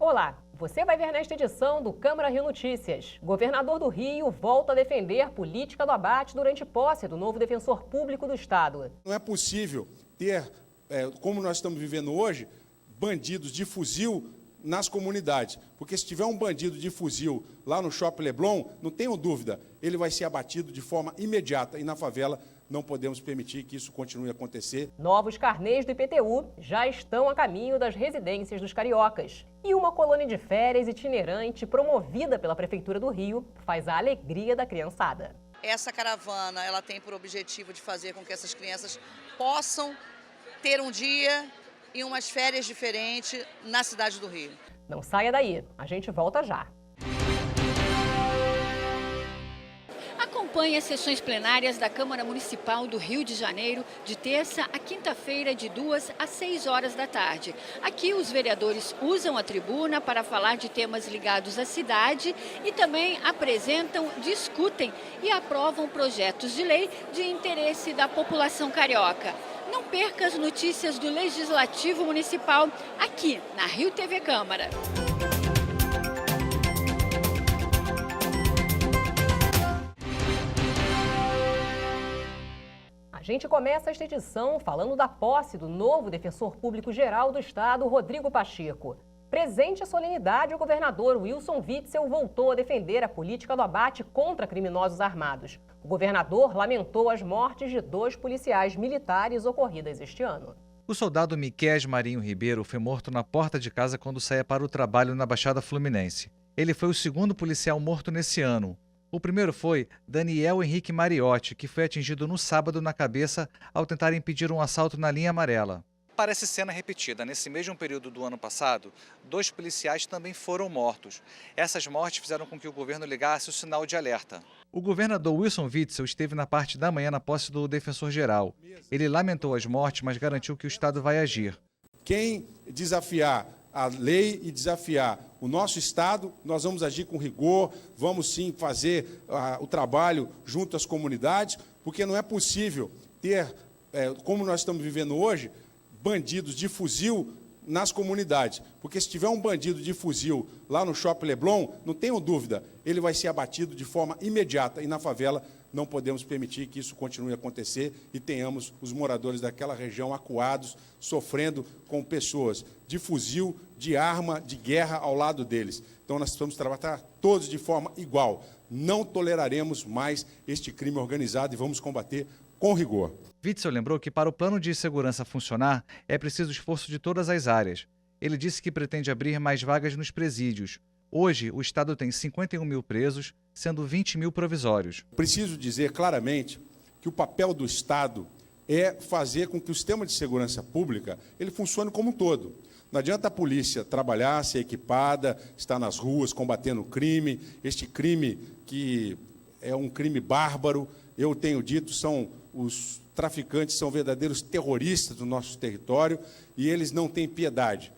Olá, você vai ver nesta edição do Câmara Rio Notícias. Governador do Rio volta a defender política do abate durante posse do novo defensor público do Estado. Não é possível ter, como nós estamos vivendo hoje, bandidos de fuzil nas comunidades. Porque se tiver um bandido de fuzil lá no Shopping Leblon, não tenham dúvida, ele vai ser abatido de forma imediata. E na favela não podemos permitir que isso continue a acontecer. Novos carnês do IPTU já estão a caminho das residências dos cariocas. E uma colônia de férias itinerante promovida pela Prefeitura do Rio faz a alegria da criançada. Essa caravana ela tem por objetivo de fazer com que essas crianças possam ter um dia e umas férias diferentes na cidade do Rio. Não saia daí, a gente volta já. Acompanhe as sessões plenárias da Câmara Municipal do Rio de Janeiro de terça a quinta-feira, de 2 às 6 horas da tarde. Aqui os vereadores usam a tribuna para falar de temas ligados à cidade e também apresentam, discutem e aprovam projetos de lei de interesse da população carioca. Não perca as notícias do Legislativo Municipal aqui na Rio TV Câmara. A gente começa esta edição falando da posse do novo defensor público-geral do Estado, Rodrigo Pacheco. Presente à solenidade, o governador Wilson Witzel voltou a defender a política do abate contra criminosos armados. O governador lamentou as mortes de 2 policiais militares ocorridas este ano. O soldado Miqués Marinho Ribeiro foi morto na porta de casa quando saía para o trabalho na Baixada Fluminense. Ele foi o segundo policial morto nesse ano. O primeiro foi Daniel Henrique Mariotti, que foi atingido no sábado na cabeça ao tentar impedir um assalto na linha amarela. Parece cena repetida. Nesse mesmo período do ano passado, 2 policiais também foram mortos. Essas mortes fizeram com que o governo ligasse o sinal de alerta. O governador Wilson Witzel esteve na parte da manhã na posse do defensor-geral. Ele lamentou as mortes, mas garantiu que o Estado vai agir. Quem desafiar a lei e desafiar o nosso Estado, nós vamos agir com rigor, vamos sim fazer o trabalho junto às comunidades, porque não é possível ter, como nós estamos vivendo hoje, bandidos de fuzil nas comunidades. Porque se tiver um bandido de fuzil lá no Shopping Leblon, não tenham dúvida, ele vai ser abatido de forma imediata. E na favela não podemos permitir que isso continue a acontecer e tenhamos os moradores daquela região acuados, sofrendo com pessoas de fuzil, de arma, de guerra ao lado deles. Então nós precisamos tratar todos de forma igual. Não toleraremos mais este crime organizado e vamos combater com rigor. Witzel lembrou que para o plano de segurança funcionar, é preciso esforço de todas as áreas. Ele disse que pretende abrir mais vagas nos presídios. Hoje, o Estado tem 51 mil presos, sendo 20 mil provisórios. Preciso dizer claramente que o papel do Estado é fazer com que o sistema de segurança pública ele funcione como um todo. Não adianta a polícia trabalhar, ser equipada, estar nas ruas combatendo o crime. Este crime que é um crime bárbaro, eu tenho dito, os traficantes são verdadeiros terroristas do nosso território e eles não têm piedade.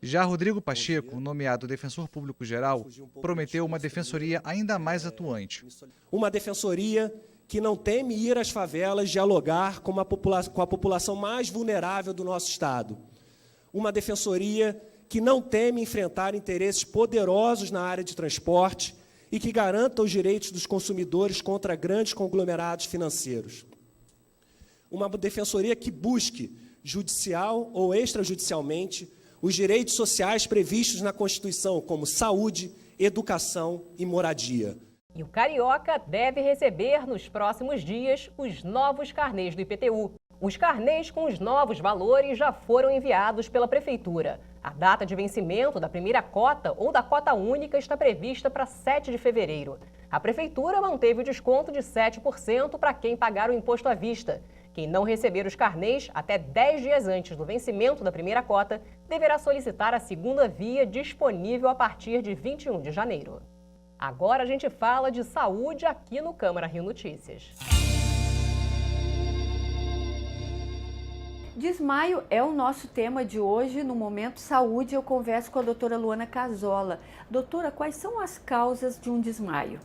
Já Rodrigo Pacheco, nomeado defensor público-geral, prometeu uma defensoria ainda mais atuante. Uma defensoria que não teme ir às favelas dialogar com a população mais vulnerável do nosso Estado. Uma defensoria que não teme enfrentar interesses poderosos na área de transporte e que garanta os direitos dos consumidores contra grandes conglomerados financeiros. Uma defensoria que busque, judicial ou extrajudicialmente, os direitos sociais previstos na Constituição, como saúde, educação e moradia. E o Carioca deve receber nos próximos dias os novos carnês do IPTU. Os carnês com os novos valores já foram enviados pela Prefeitura. A data de vencimento da primeira cota ou da cota única está prevista para 7 de fevereiro. A Prefeitura manteve o desconto de 7% para quem pagar o imposto à vista. Quem não receber os carnês até 10 dias antes do vencimento da primeira cota deverá solicitar a segunda via disponível a partir de 21 de janeiro. Agora a gente fala de saúde aqui no Câmara Rio Notícias. Desmaio é o nosso tema de hoje. No Momento Saúde, eu converso com a doutora Luana Casola. Doutora, quais são as causas de um desmaio?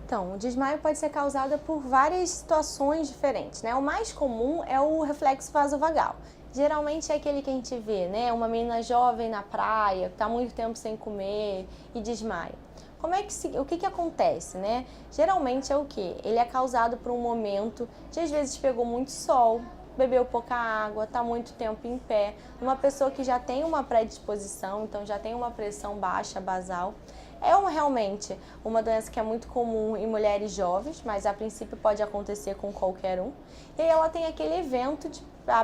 Então, o desmaio pode ser causado por várias situações diferentes, né? O mais comum é o reflexo vasovagal. geralmente é aquele que a gente vê, né? Uma menina jovem na praia, que está muito tempo sem comer e desmaia. O que acontece, né? Geralmente é o quê? Ele é causado por um momento de, às vezes, pegou muito sol, bebeu pouca água, está muito tempo em pé. Uma pessoa que já tem uma predisposição, então já tem uma pressão baixa basal. Realmente uma doença que é muito comum em mulheres jovens, mas a princípio pode acontecer com qualquer um. E aí ela tem aquele evento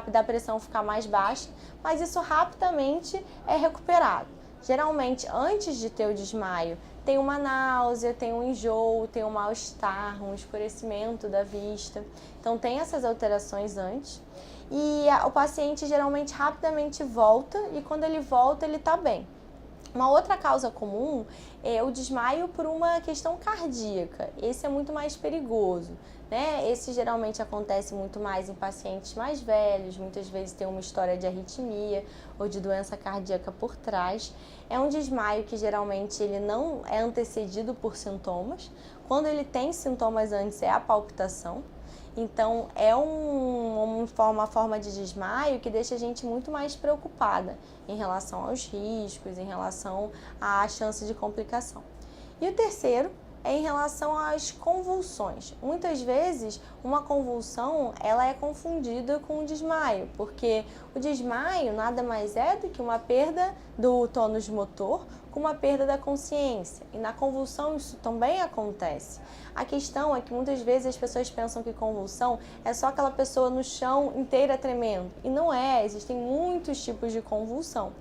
da pressão ficar mais baixa, mas isso rapidamente é recuperado. Geralmente, antes de ter o desmaio, tem uma náusea, tem um enjoo, tem um mal-estar, um escurecimento da vista. Então, tem essas alterações antes. E o paciente geralmente rapidamente volta e quando ele volta, ele está bem. Uma outra causa comum é o desmaio por uma questão cardíaca. Esse é muito mais perigoso, né? Esse geralmente acontece muito mais em pacientes mais velhos, muitas vezes tem uma história de arritmia ou de doença cardíaca por trás. É um desmaio que geralmente ele não é antecedido por sintomas. Quando ele tem sintomas antes é a palpitação. Então, é uma forma de desmaio que deixa a gente muito mais preocupada em relação aos riscos, em relação à chance de complicação. E o terceiro é em relação às convulsões. Muitas vezes, uma convulsão ela é confundida com o desmaio, porque o desmaio nada mais é do que uma perda do tônus motor com uma perda da consciência. E na convulsão isso também acontece. A questão é que muitas vezes as pessoas pensam que convulsão é só aquela pessoa no chão inteira tremendo. E não é, existem muitos tipos de convulsão.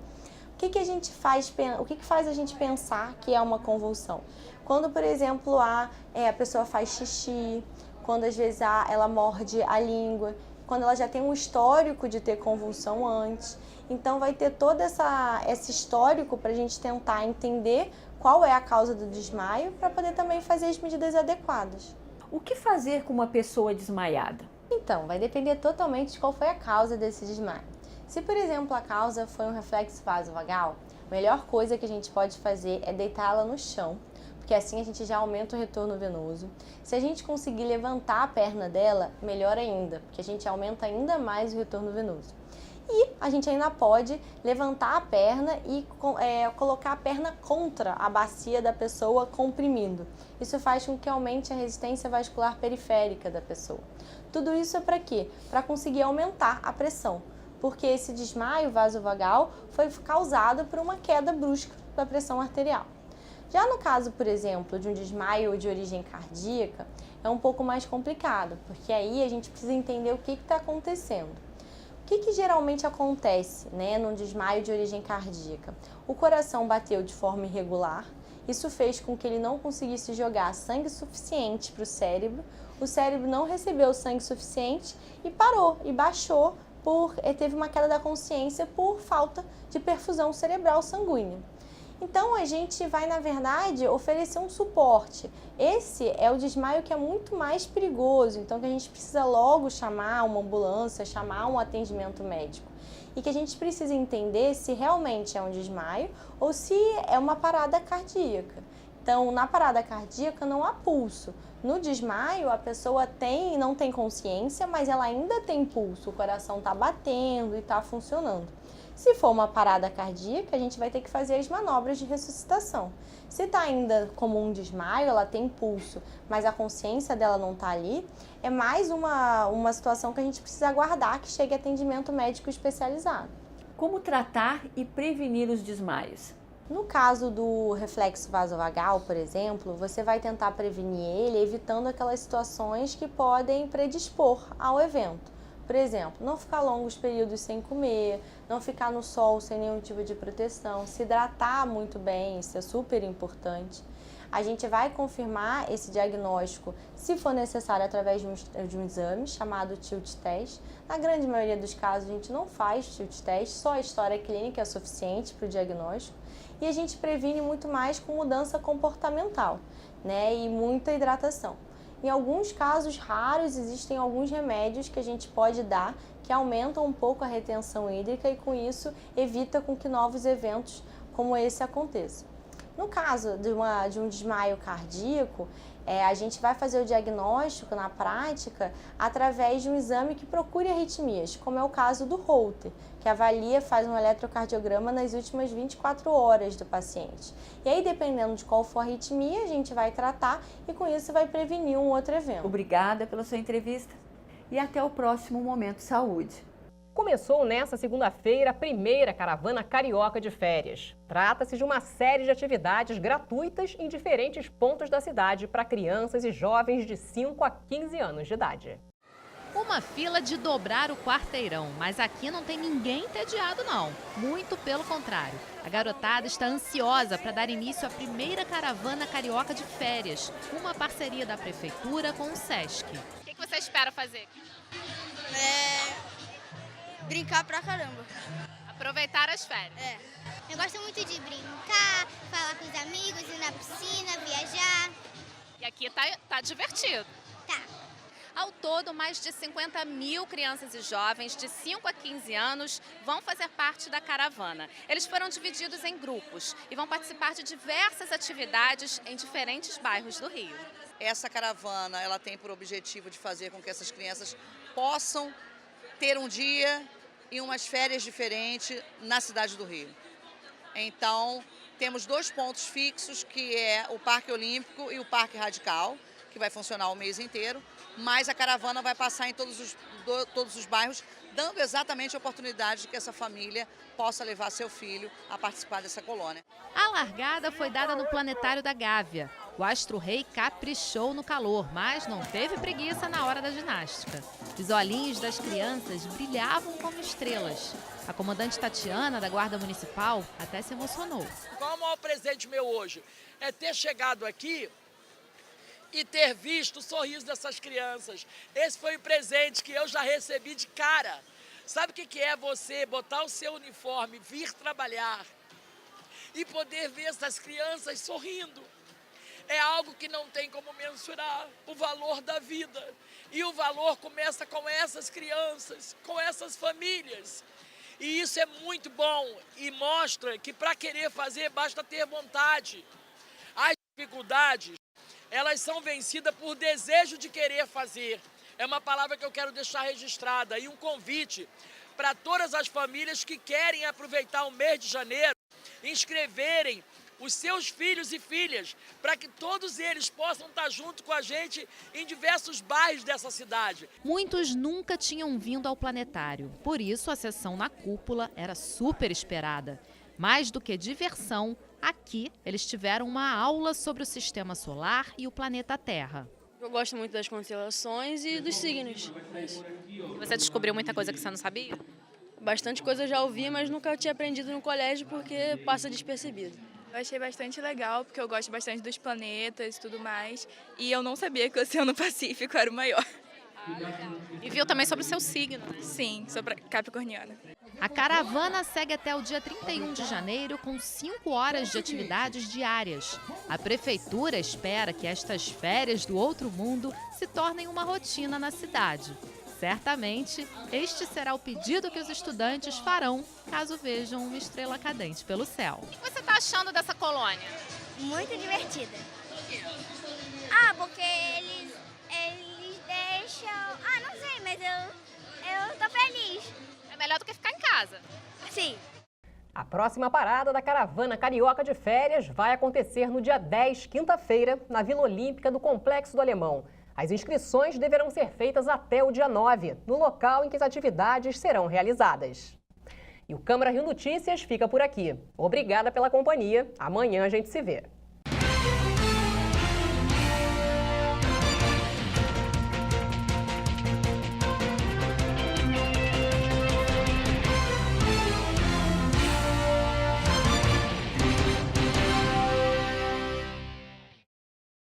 O que faz a gente pensar que é uma convulsão? Quando, por exemplo, a pessoa faz xixi, quando às vezes ela morde a língua, quando ela já tem um histórico de ter convulsão antes. Então vai ter todo esse histórico para a gente tentar entender qual é a causa do desmaio para poder também fazer as medidas adequadas. O que fazer com uma pessoa desmaiada? Então, vai depender totalmente de qual foi a causa desse desmaio. Se, por exemplo, a causa foi um reflexo vasovagal, a melhor coisa que a gente pode fazer é deitá-la no chão, porque assim a gente já aumenta o retorno venoso. Se a gente conseguir levantar a perna dela, melhor ainda, porque a gente aumenta ainda mais o retorno venoso. E a gente ainda pode levantar a perna e colocar a perna contra a bacia da pessoa, comprimindo. Isso faz com que aumente a resistência vascular periférica da pessoa. Tudo isso é para quê? Para conseguir aumentar a pressão, porque esse desmaio vasovagal foi causado por uma queda brusca da pressão arterial. Já no caso, por exemplo, de um desmaio de origem cardíaca, é um pouco mais complicado, porque aí a gente precisa entender o que está acontecendo. O que geralmente acontece, num desmaio de origem cardíaca? O coração bateu de forma irregular, isso fez com que ele não conseguisse jogar sangue suficiente para o cérebro não recebeu sangue suficiente e parou, e baixou, teve uma queda da consciência por falta de perfusão cerebral sanguínea. Então, a gente vai, na verdade, oferecer um suporte. Esse é o desmaio que é muito mais perigoso, então que a gente precisa logo chamar uma ambulância, chamar um atendimento médico. E que a gente precisa entender se realmente é um desmaio ou se é uma parada cardíaca. Então, na parada cardíaca não há pulso. No desmaio, a pessoa não tem consciência, mas ela ainda tem pulso, o coração está batendo e está funcionando. Se for uma parada cardíaca, a gente vai ter que fazer as manobras de ressuscitação. Se está ainda como um desmaio, ela tem pulso, mas a consciência dela não está ali, é mais uma situação que a gente precisa aguardar que chegue atendimento médico especializado. Como tratar e prevenir os desmaios? No caso do reflexo vasovagal, por exemplo, você vai tentar prevenir ele evitando aquelas situações que podem predispor ao evento. Por exemplo, não ficar longos períodos sem comer, não ficar no sol sem nenhum tipo de proteção, se hidratar muito bem, isso é super importante. A gente vai confirmar esse diagnóstico, se for necessário, através de um exame chamado tilt test. Na grande maioria dos casos, a gente não faz tilt test, só a história clínica é suficiente para o diagnóstico. E a gente previne muito mais com mudança comportamental, e muita hidratação. Em alguns casos raros, existem alguns remédios que a gente pode dar que aumentam um pouco a retenção hídrica e, com isso, evita com que novos eventos como esse aconteçam. No caso de um desmaio cardíaco, a gente vai fazer o diagnóstico na prática através de um exame que procure arritmias, como é o caso do Holter, que avalia, faz um eletrocardiograma nas últimas 24 horas do paciente. E aí, dependendo de qual for a arritmia, a gente vai tratar e com isso vai prevenir um outro evento. Obrigada pela sua entrevista e até o próximo Momento Saúde. Começou nesta segunda-feira a primeira caravana carioca de férias. Trata-se de uma série de atividades gratuitas em diferentes pontos da cidade para crianças e jovens de 5 a 15 anos de idade. Uma fila de dobrar o quarteirão, mas aqui não tem ninguém entediado não, muito pelo contrário. A garotada está ansiosa para dar início à primeira caravana carioca de férias, uma parceria da prefeitura com o Sesc. O que você espera fazer? Brincar pra caramba. Aproveitar as férias. Eu gosto muito de brincar, falar com os amigos, ir na piscina, viajar. E aqui tá divertido. Tá. Ao todo, mais de 50 mil crianças e jovens de 5 a 15 anos vão fazer parte da caravana. Eles foram divididos em grupos e vão participar de diversas atividades em diferentes bairros do Rio. Essa caravana, ela tem por objetivo de fazer com que essas crianças possam ter um dia e umas férias diferentes na cidade do Rio. Então, temos 2 pontos fixos, que é o Parque Olímpico e o Parque Radical, que vai funcionar o mês inteiro, mas a caravana vai passar em todos os bairros, dando exatamente a oportunidade de que essa família possa levar seu filho a participar dessa colônia. A largada foi dada no Planetário da Gávea. O astro-rei caprichou no calor, mas não teve preguiça na hora da ginástica. Os olhinhos das crianças brilhavam como estrelas. A comandante Tatiana, da Guarda Municipal, até se emocionou. Qual o maior presente meu hoje? É ter chegado aqui e ter visto o sorriso dessas crianças. Esse foi o presente que eu já recebi de cara. Sabe o que é você botar o seu uniforme, vir trabalhar e poder ver essas crianças sorrindo? É algo que não tem como mensurar o valor da vida. E o valor começa com essas crianças, com essas famílias. E isso é muito bom e mostra que para querer fazer basta ter vontade. As dificuldades, elas são vencidas por desejo de querer fazer. É uma palavra que eu quero deixar registrada e um convite para todas as famílias que querem aproveitar o mês de janeiro, inscreverem os seus filhos e filhas, para que todos eles possam estar junto com a gente em diversos bairros dessa cidade. Muitos nunca tinham vindo ao planetário, por isso a sessão na cúpula era super esperada. Mais do que diversão, aqui eles tiveram uma aula sobre o sistema solar e o planeta Terra. Eu gosto muito das constelações e dos signos. Você descobriu muita coisa que você não sabia? Bastante coisa eu já ouvi, mas nunca tinha aprendido no colégio porque passa despercebido. Eu achei bastante legal, porque eu gosto bastante dos planetas e tudo mais. E eu não sabia que o Oceano Pacífico era o maior. E viu também sobre o seu signo, né? Sim, sou capricorniana. A caravana segue até o dia 31 de janeiro com 5 horas de atividades diárias. A prefeitura espera que estas férias do outro mundo se tornem uma rotina na cidade. Certamente, este será o pedido que os estudantes farão caso vejam uma estrela cadente pelo céu. O que você está achando dessa colônia? Muito divertida. Por quê? Porque eles deixam... não sei, mas eu tô feliz. É melhor do que ficar em casa. Sim. A próxima parada da caravana carioca de férias vai acontecer no dia 10, quinta-feira, na Vila Olímpica do Complexo do Alemão. As inscrições deverão ser feitas até o dia 9, no local em que as atividades serão realizadas. E o Câmara Rio Notícias fica por aqui. Obrigada pela companhia. Amanhã a gente se vê.